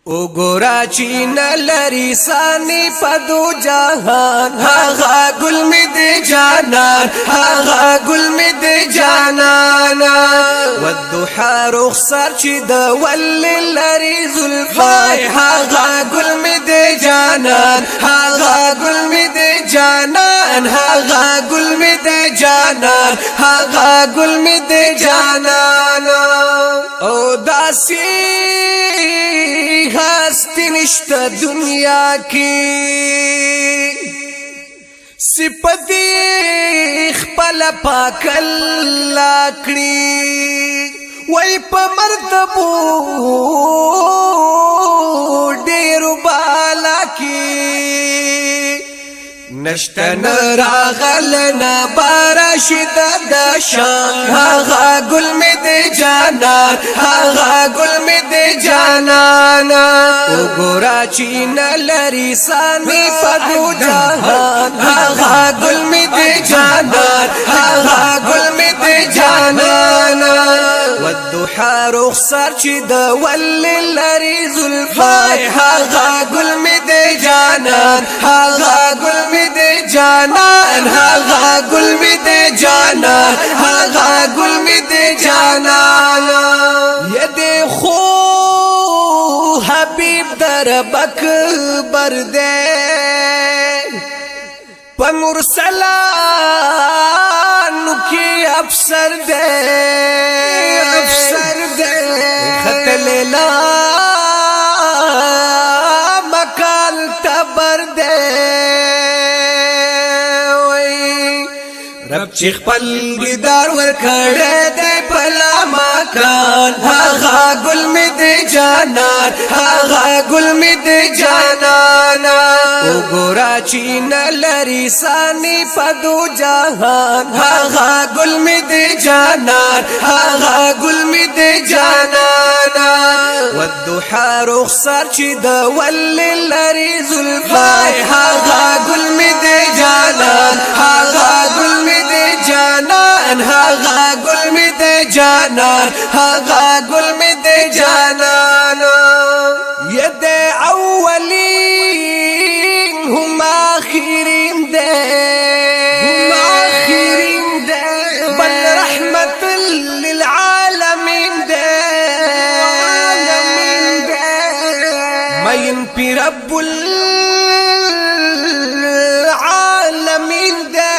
او ګورا چې نلری سانی پدو جهان هاغه ګل می د جانان هاغه ګل می د جانان والضحى رخصار چې د ول لری زلفای هاغه ګل می د جانان هاغه ګل می د جانان هاغه ګل می د جانان هاغه ګل می د جانان او داسی هستی نشتا دنیا کی سپتی خپل پاک اللہ کړي وای په مرتبو ډیر بالا کی نشتن راغلنا بارشد د شان هاغه ګل می د جانان هاغه ګل می د جانان او ګورا چې نلری سانی پدو جهان هاغه ګل می د جانان هاغه ګل می د جانان والضحى رخصار چې د ول لری زلفای هاغه ګل می د جانان هاغه ګل می د جانان هاغه ګل می د جانان هاغه ګل می د جانان ید خو حبیب در بکبر دے په مرسلانو کی افسر دے خط لیلا مکال تبر دے رب چې خپل دیدار ورکړه دې پلا مکان هاغه ګل می د جانان هاغه ګل می د جانان او ګورا چې نلری سانی پدو جهان هاغه ګل می د جانان هاغه ګل می د جانان والضحى رخصار چې د ول لری زلفای هاغه ګل می د جانان هاغه ګل می د جانان هاغه ګل می د جانان هاغه ګل می د جانان ید اولین هم آخرین دے بل رحمت للعالمین دے مین پی رب العالمین دے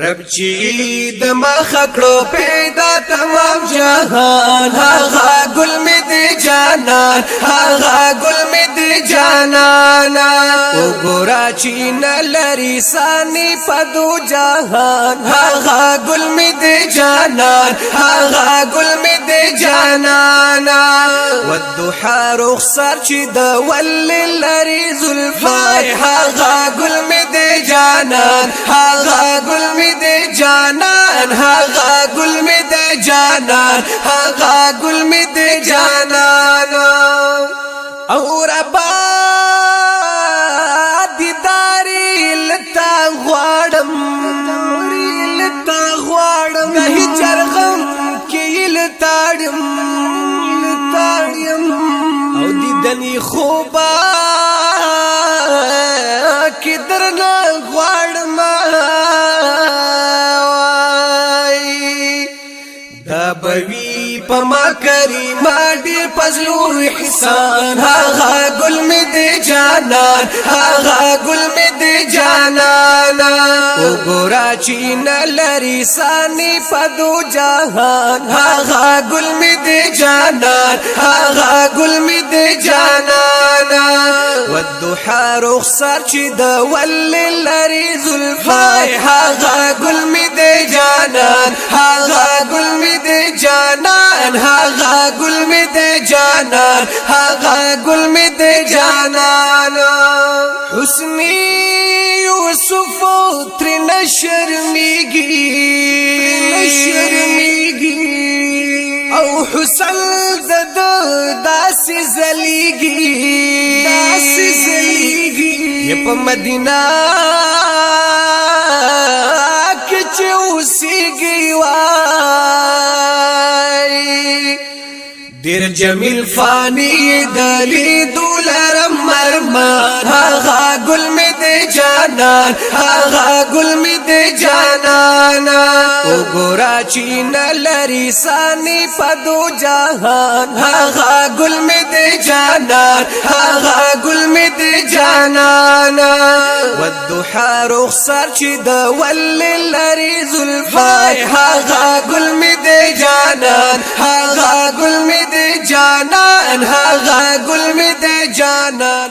رب چې د مخکړو پیدا تمام جهان هاغه ګل می د جانان هاغه ګل می د جانان او ګورا چې نلری سانی پدو جهان هاغه ګل می د جانان هاغه ګل می د جانان والضحى رخصار چې د ول لری زلفای هاغه ګل می د جانان هاغه ګل می د جانان هاغه ګل می د جانان هاغه ګل می د جانان او ربا دیداری لتا غواړم نه چرغم کې لتاړم او دیدنی خوبا کې درنه غواړم دا بوی پما کریما ډیر پزلو احسان هاغه ګل می د جانان هاغه ګل می د جانان او ګورا چې نلری سانی پدو جهان هاغه ګل می د جانان هاغه ګل می د جانان والضحى رخصار چې د ول لری زلفای هاغه ګل می د جانان هاغه ګل می د جانان هاغه ګل می د جانان هاغه ګل می د جانان حسنی یوسف تر نشرمیږي او حسن د داسې زلیږي په مدینه کې چې اوسېږي وای دیر جمیل فانی دلی دولرم مرمان هاغا گل می دی جانان هاغا گل می دی جانان او گورا چین لری سانی پدو جهان هاغا گل می دی جانان هاغا گل می دی جانان والضحى رخصار چی دا ولی لری زلفای هاغا گل می دی جانان هاغا گل می دی جانان هاغا گل می دی جانان